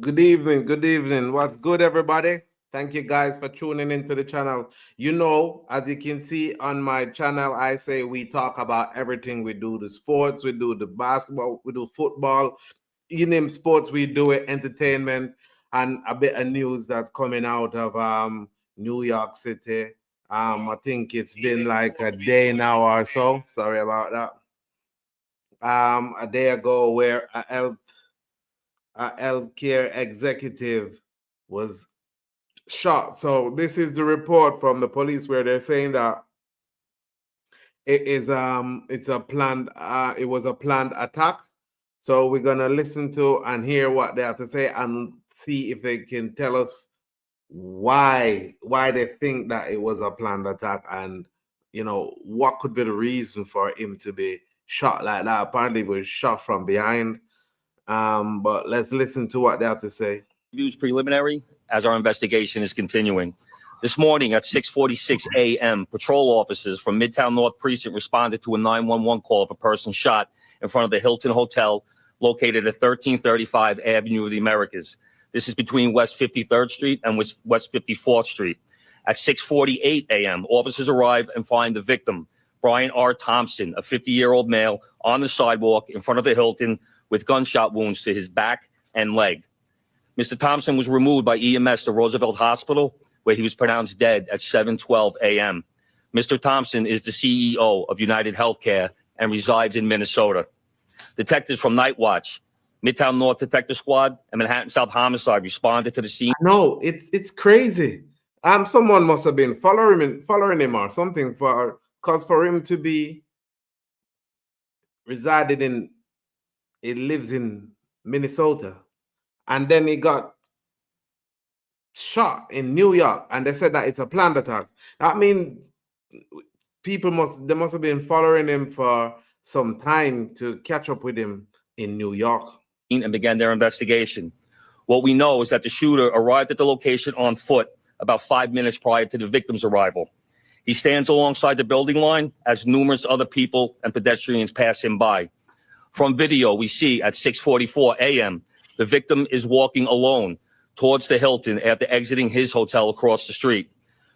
Good evening. Good evening. What's good, everybody? Thank you guys for tuning into the channel. You know, as you can see on my channel, I say we talk about everything. We do the sports, we do the basketball, we do football. You name sports, we do it, entertainment, and a bit of news that's coming out of New York City. I think it's been like a day now or so. Sorry about that. A day ago, where a healthcare executive was shot. So this is the report from the police where they're saying that it was a planned attack. So we're gonna listen to and hear what they have to say and see if they can tell us why they think that it was a planned attack, and what could be the reason for him to be shot like that. Apparently he was shot from behind. But let's listen to what they have to say. Views preliminary as our investigation is continuing. This morning at 6:46 a.m., patrol officers from Midtown North Precinct responded to a 911 call of a person shot in front of the Hilton Hotel located at 1335 Avenue of the Americas. This is between West 53rd Street and West 54th Street. At 6:48 a.m., officers arrive and find the victim, Brian R. Thompson, a 50-year-old male, on the sidewalk in front of the Hilton with gunshot wounds to his back and leg. Mr. Thompson was removed by EMS to Roosevelt Hospital, where he was pronounced dead at 7:12 a.m. Mr. Thompson is the CEO of United Healthcare and resides in Minnesota. Detectives from Night Watch, Midtown North Detective Squad, and Manhattan South Homicide responded to the scene. No, it's crazy. Someone must have been following him or something, because for him to be he lives in Minnesota, and then he got shot in New York, and they said that it's a planned attack. That means people must have been following him for some time to catch up with him in New York. And began their investigation. What we know is that the shooter arrived at the location on foot about 5 minutes prior to the victim's arrival. He stands alongside the building line as numerous other people and pedestrians pass him by. From video, we see at 6:44 a.m., the victim is walking alone towards the Hilton after exiting his hotel across the street.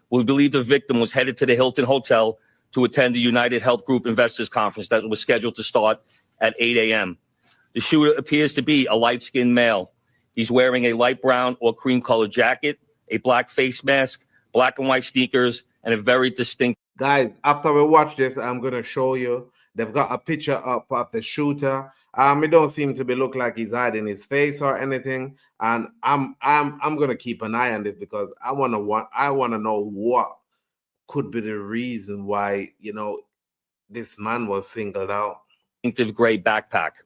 We believe the victim was headed to the Hilton Hotel to attend the United Health Group Investors Conference that was scheduled to start at 8 a.m. The shooter appears to be a light-skinned male. He's wearing a light brown or cream-colored jacket, a black face mask, black and white sneakers, and a very distinct... Guys, after we watch this, I'm going to show you. They've got a picture up of the shooter. It don't seem to be look like he's hiding his face or anything. And I'm going to keep an eye on this because I want to know what could be the reason why, this man was singled out. Distinctive gray backpack.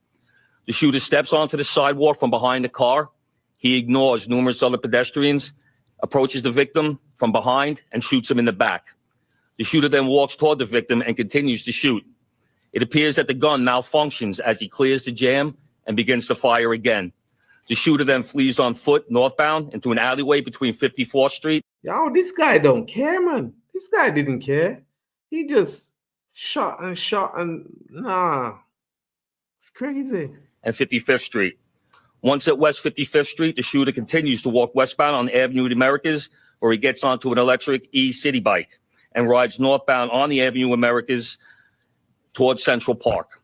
The shooter steps onto the sidewalk from behind the car. He ignores numerous other pedestrians, approaches the victim from behind, and shoots him in the back. The shooter then walks toward the victim and continues to shoot. It appears that the gun malfunctions as he clears the jam and begins to fire again. The shooter then flees on foot northbound into an alleyway between 54th Street. Yo, this guy don't care, man. This guy didn't care. He just shot and nah. It's crazy. And 55th Street. Once at West 55th Street, the shooter continues to walk westbound on Avenue of the Americas, where he gets onto an electric e-city bike and rides northbound on the Avenue of Americas towards Central Park,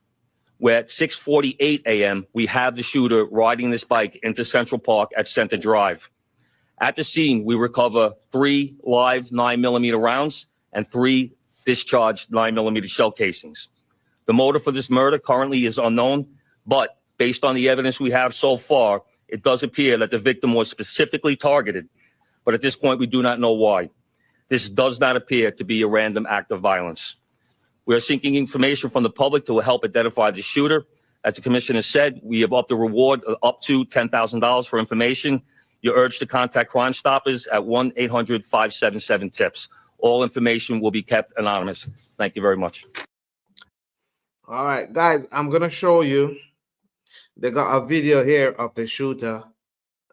where at 6:48 a.m., we have the shooter riding this bike into Central Park at Center Drive. At the scene, we recover 3 live 9mm rounds and 3 discharged 9mm shell casings. The motive for this murder currently is unknown, but based on the evidence we have so far, it does appear that the victim was specifically targeted, but at this point, we do not know why. This does not appear to be a random act of violence. We are seeking information from the public to help identify the shooter. As the commissioner said, we have upped the reward up to $10,000 for information. You're urged to contact Crime Stoppers at 1-800-577-TIPS. All information will be kept anonymous. Thank you very much. All right, guys, I'm going to show you. They got a video here of the shooter.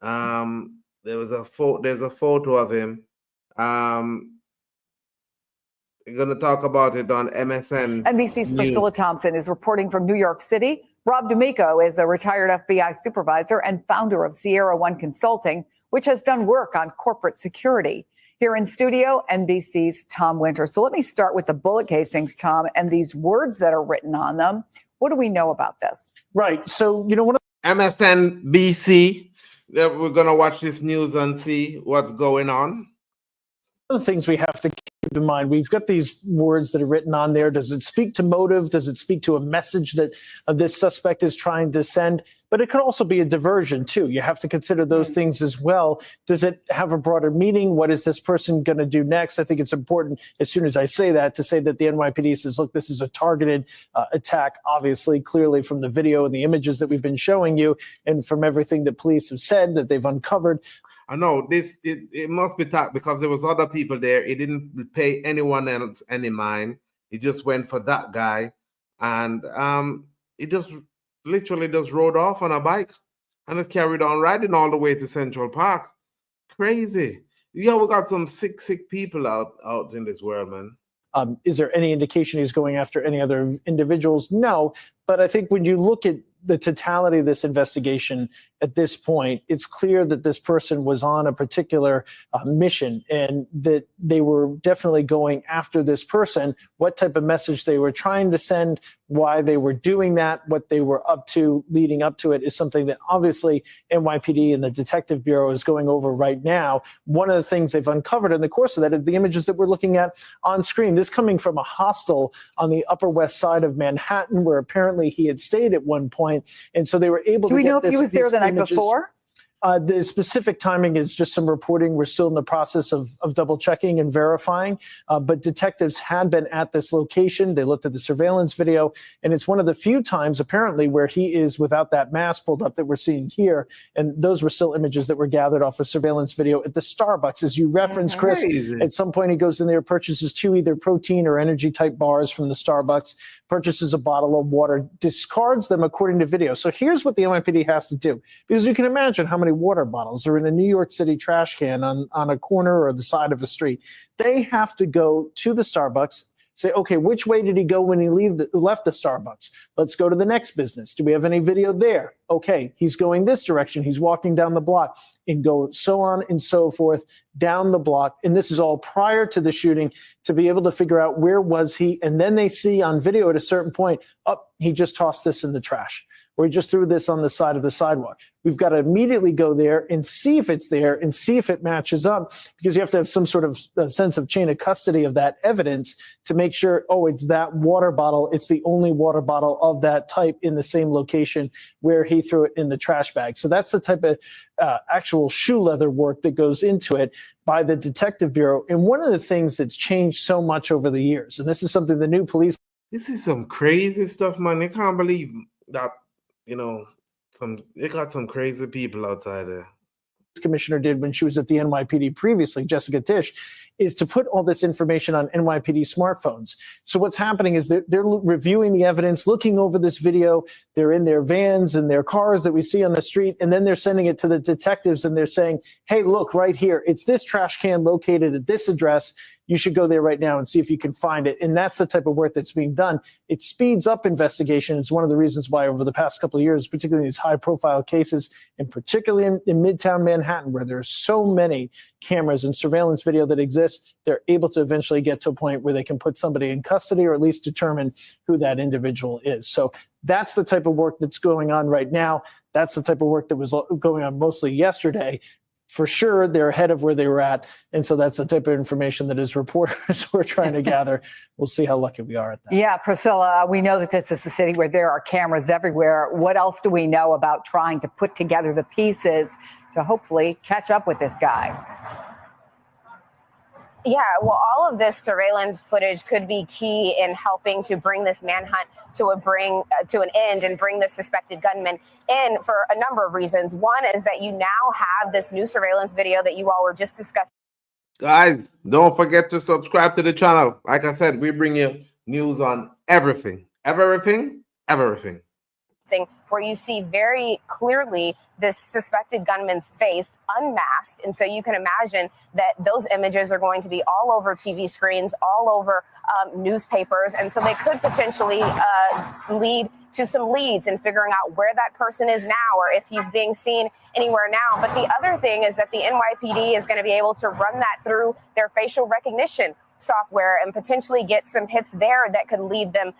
There's a photo of him. We're going to talk about it on MSN. NBC's Priscilla Thompson is reporting from New York City, Rob D'Amico is a retired FBI supervisor and founder of Sierra One Consulting, which has done work on corporate security. Here in studio, NBC's Tom Winter. So let me start with the bullet casings, Tom, and these words that are written on them. What do we know about this? Right. So, one of MSNBC, that we're going to watch this news and see what's going on. the things we have to keep in mind, we've got these words that are written on there. Does it speak to motive? Does it speak to a message that this suspect is trying to send? But it could also be a diversion, too. You have to consider those things as well. Does it have a broader meaning? What is this person going to do next? I think it's important, as soon as I say that, to say that the NYPD says, look, this is a targeted attack, obviously, clearly from the video and the images that we've been showing you and from everything that police have said that they've uncovered. I know it must be tough because there was other people there. He didn't pay anyone else any mind. He just went for that guy, and he just literally just rode off on a bike and just carried on riding all the way to Central Park. Crazy. Yeah, we got some sick people out in this world, man. Is there any indication he's going after any other individuals? No, but I think when you look at the totality of this investigation at this point, it's clear that this person was on a particular mission and that they were definitely going after this person. What type of message they were trying to send, why they were doing that, what they were up to leading up to it is something that obviously NYPD and the Detective Bureau is going over right now. One of the things they've uncovered in the course of that is the images that we're looking at on screen. This coming from a hostel on the Upper West Side of Manhattan, where apparently he had stayed at one point. And so they were able to get Do we know if he was there the night images. before? The specific timing is just some reporting. We're still in the process of double checking and verifying. But detectives had been at this location. They looked at the surveillance video, and it's one of the few times apparently where he is without that mask pulled up that we're seeing here. And those were still images that were gathered off of surveillance video at the Starbucks, as you referenced, Chris. Crazy. At some point, he goes in there, purchases 2 either protein or energy type bars from the Starbucks, purchases a bottle of water, discards them according to video. So here's what the NYPD has to do, because you can imagine how many water bottles are in a New York City trash can on a corner or the side of a street. They have to go to the Starbucks, say, okay, which way did he go when he left the Starbucks? Let's go to the next business. Do we have any video there? Okay, he's going this direction. He's walking down the block, and go so on and so forth down the block. And this is all prior to the shooting, to be able to figure out where was he. And then they see on video at a certain point, he just tossed this in the trash, or he just threw this on the side of the sidewalk. We've got to immediately go there and see if it's there and see if it matches up, because you have to have some sort of sense of chain of custody of that evidence to make sure, it's that water bottle. It's the only water bottle of that type in the same location where he threw it in the trash bag. So that's the type of actual shoe leather work that goes into it by the Detective Bureau. And one of the things that's changed so much over the years, and this is something the new police. This is some crazy stuff, man. I can't believe that, they got some crazy people outside there. Commissioner did when she was at the NYPD previously, Jessica Tisch, is to put all this information on NYPD smartphones. So what's happening is they're reviewing the evidence, looking over this video. They're in their vans and their cars that we see on the street, and then they're sending it to the detectives, and they're saying, hey, look right here. It's this trash can located at this address. You should go there right now and see if you can find it. And that's the type of work that's being done. It speeds up investigation. It's one of the reasons why over the past couple of years, particularly in these high-profile cases, and particularly in Midtown Manhattan, where there's so many cameras and surveillance video that exist, they're able to eventually get to a point where they can put somebody in custody or at least determine who that individual is. So that's the type of work that's going on right now. That's the type of work that was going on mostly yesterday. For sure, they're ahead of where they were at. And so that's the type of information that as reporters we're trying to gather. We'll see how lucky we are at that. Yeah, Priscilla, we know that this is a city where there are cameras everywhere. What else do we know about trying to put together the pieces to hopefully catch up with this guy? Yeah, well, all of this surveillance footage could be key in helping to bring this manhunt to an end and bring the suspected gunman in for a number of reasons. One is that you now have this new surveillance video that you all were just discussing. Guys, don't forget to subscribe to the channel. Like I said, we bring you news on everything, where you see very clearly this suspected gunman's face unmasked. And so you can imagine that those images are going to be all over TV screens, all over newspapers. And so they could potentially lead to some leads in figuring out where that person is now or if he's being seen anywhere now. But the other thing is that the NYPD is going to be able to run that through their facial recognition software and potentially get some hits there that could lead them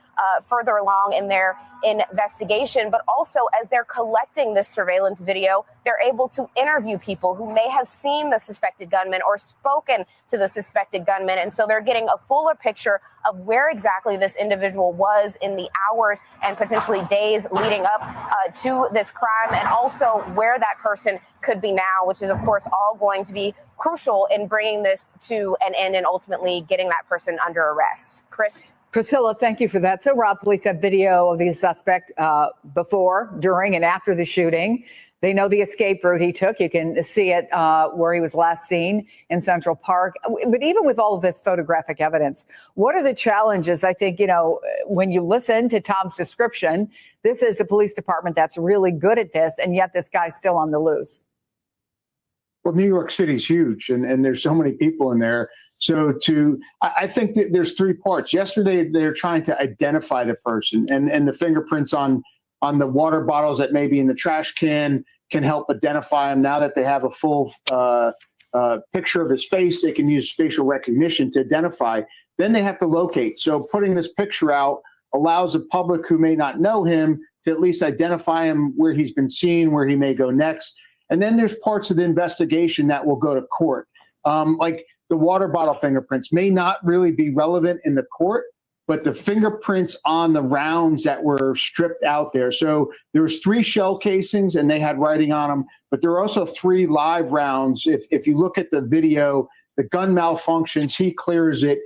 further along in their investigation. But also, as they're collecting this surveillance video, they're able to interview people who may have seen the suspected gunman or spoken to the suspected gunman. And so they're getting a fuller picture of where exactly this individual was in the hours and potentially days leading up to this crime, and also where that person could be now, which is, of course, all going to be crucial in bringing this to an end and ultimately getting that person under arrest. Chris? Priscilla, thank you for that. So, Rob, police have video of the suspect before, during, and after the shooting. They know the escape route he took. You can see it where he was last seen in Central Park. But even with all of this photographic evidence, what are the challenges? I think, when you listen to Tom's description, this is a police department that's really good at this, and yet this guy's still on the loose. Well, New York City's huge, and there's so many people in there. So I think that there's three parts. Yesterday, they're trying to identify the person, and the fingerprints on the water bottles that may be in the trash can can help identify him. Now that they have a full picture of his face, they can use facial recognition to identify. Then they have to locate. So putting this picture out allows the public who may not know him to at least identify him, where he's been seen, where he may go next. And then there's parts of the investigation that will go to court. Like the water bottle fingerprints may not really be relevant in the court, but the fingerprints on the rounds that were stripped out there. So there was 3 shell casings and they had writing on them, but there are also 3 live rounds. If you look at the video, the gun malfunctions, he clears it,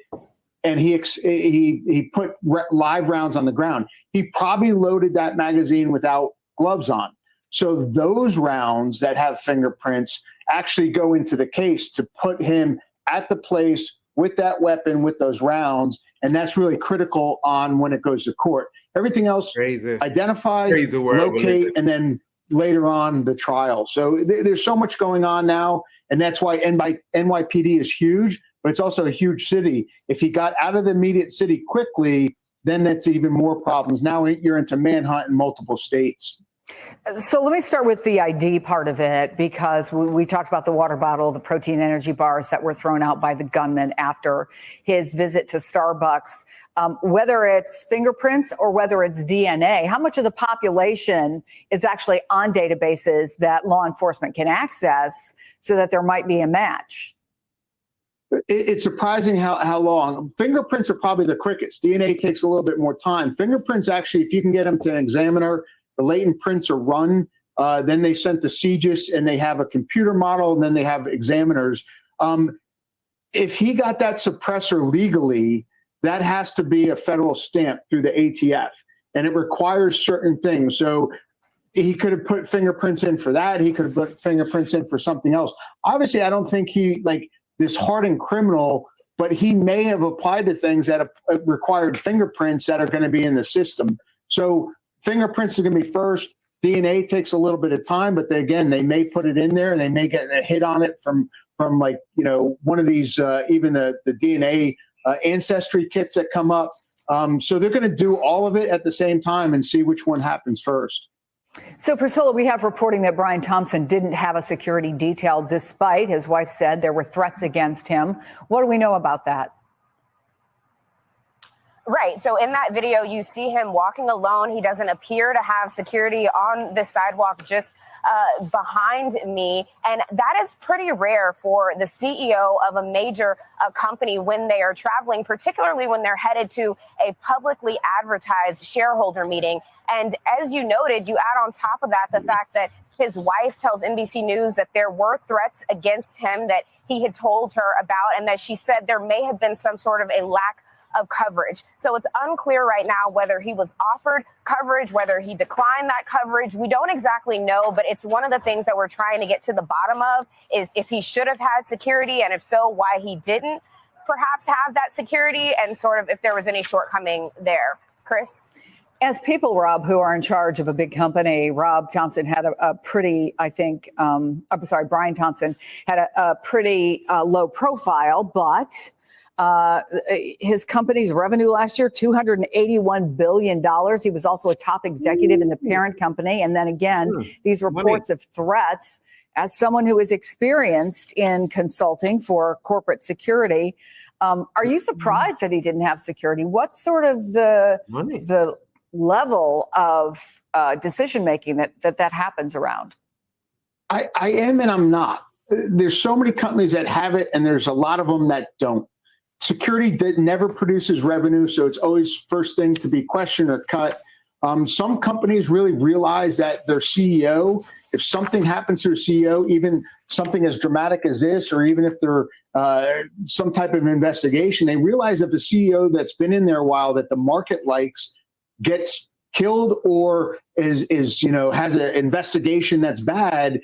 and he put live rounds on the ground. He probably loaded that magazine without gloves on. So those rounds that have fingerprints actually go into the case to put him at the place with that weapon, with those rounds. And that's really critical on when it goes to court. Everything else, identify, locate, and then later on the trial. So there's so much going on now. And that's why NYPD is huge, but it's also a huge city. If he got out of the immediate city quickly, then that's even more problems. Now you're into manhunt in multiple states. So let me start with the ID part of it, because we talked about the water bottle, the protein energy bars that were thrown out by the gunman after his visit to Starbucks. Whether it's fingerprints or whether it's DNA, how much of the population is actually on databases that law enforcement can access so that there might be a match? It's surprising how long. Fingerprints are probably the quickest. DNA takes a little bit more time. Fingerprints, actually, if you can get them to an examiner, the latent prints are run, then they sent to CGIS, and they have a computer model, and then they have examiners. If he got that suppressor legally, that has to be a federal stamp through the ATF, and it requires certain things. So he could have put fingerprints in for that. He could have put fingerprints in for something else. Obviously, I don't think he, like this hardened criminal, but he may have applied to things that have required fingerprints that are going to be in the system. So fingerprints are going to be first. DNA takes a little bit of time, but they may put it in there, and they may get a hit on it from like, one of these, even the DNA ancestry kits that come up. So they're going to do all of it at the same time and see which one happens first. So, Priscilla, we have reporting that Brian Thompson didn't have a security detail, despite his wife said there were threats against him. What do we know about that? Right. So in that video, you see him walking alone. He doesn't appear to have security on the sidewalk just behind me. And that is pretty rare for the CEO of a major company when they are traveling, particularly when they're headed to a publicly advertised shareholder meeting. And as you noted, you add on top of that the fact that his wife tells NBC News that there were threats against him that he had told her about, and that she said there may have been some sort of a lack of coverage. So it's unclear right now whether he was offered coverage, whether he declined that coverage. We don't exactly know, but it's one of the things that we're trying to get to the bottom of, is if he should have had security, and if so, why he didn't perhaps have that security, and sort of if there was any shortcoming there. Chris? As people, Rob, who are in charge of a big company, Rob Thompson had a pretty, Brian Thompson had a pretty low profile, but His company's revenue last year, $281 billion. He was also a top executive in the parent company. And then again, these reports of threats. As someone who is experienced in consulting for corporate security, are you surprised that he didn't have security? What's sort of the level of decision making that happens around? I am and I'm not. There's so many companies that have it, and there's a lot of them that don't. Security never produces revenue, so it's always first thing to be questioned or cut. Some companies really realize that their CEO, if something happens to a CEO, even something as dramatic as this, or even if they're some type of investigation, they realize if the CEO that's been in there a while that the market likes gets killed or is has an investigation that's bad,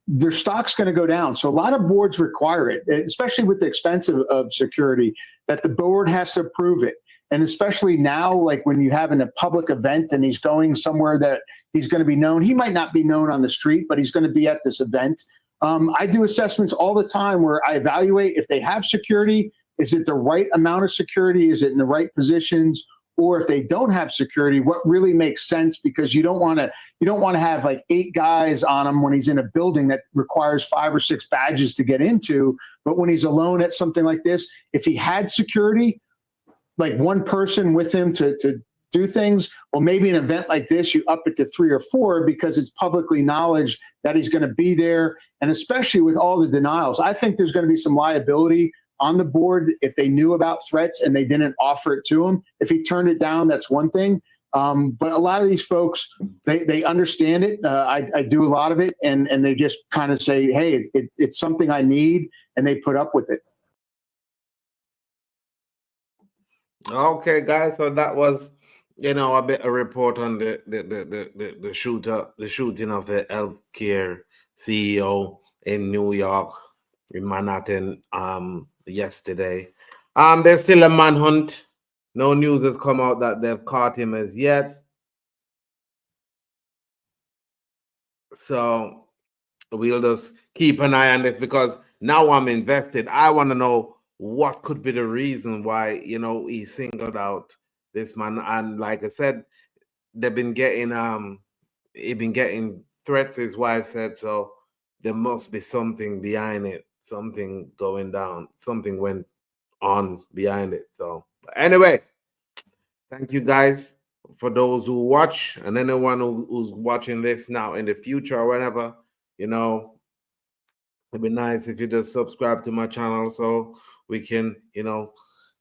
their stock's going to go down. So a lot of boards require it, especially with the expense of security, that the board has to approve it. And especially now, like when you have in a public event and he's going somewhere that he's going to be known, he might not be known on the street, but he's going to be at this event. I do assessments all the time where I evaluate if they have security, is it the right amount of security? Is it in the right positions? Or if they don't have security, what really makes sense? Because you don't want to have like 8 guys on him when he's in a building that requires 5 or 6 badges to get into. But when he's alone at something like this, if he had security, like one person with him to do things, well, maybe an event like this, you up it to 3 or 4 because it's publicly knowledge that he's going to be there. And especially with all the denials, I think there's going to be some liability on the board if they knew about threats and they didn't offer it to him. If he turned it down, that's one thing. But a lot of these folks, they understand it. I do a lot of it, and they just kind of say, hey, it's something I need, and they put up with it. Okay, guys. So that was, a bit of report on the shooting of the healthcare CEO in New York, in Manhattan, yesterday. There's still a manhunt. No news has come out that they've caught him as yet. So we'll just keep an eye on this, because now I'm invested. I want to know what could be the reason why, he singled out this man. And like I said, they've been getting threats, his wife said, so there must be something behind it, something going down, something went on behind it. So anyway, thank you guys for those who watch, and anyone who's watching this now in the future or whatever, it'd be nice if you just subscribe to my channel so we can,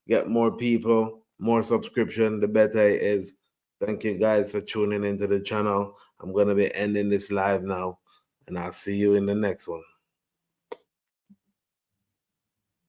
get more people, more subscription, the better it is. Thank you guys for tuning into the channel. I'm going to be ending this live now, and I'll see you in the next one.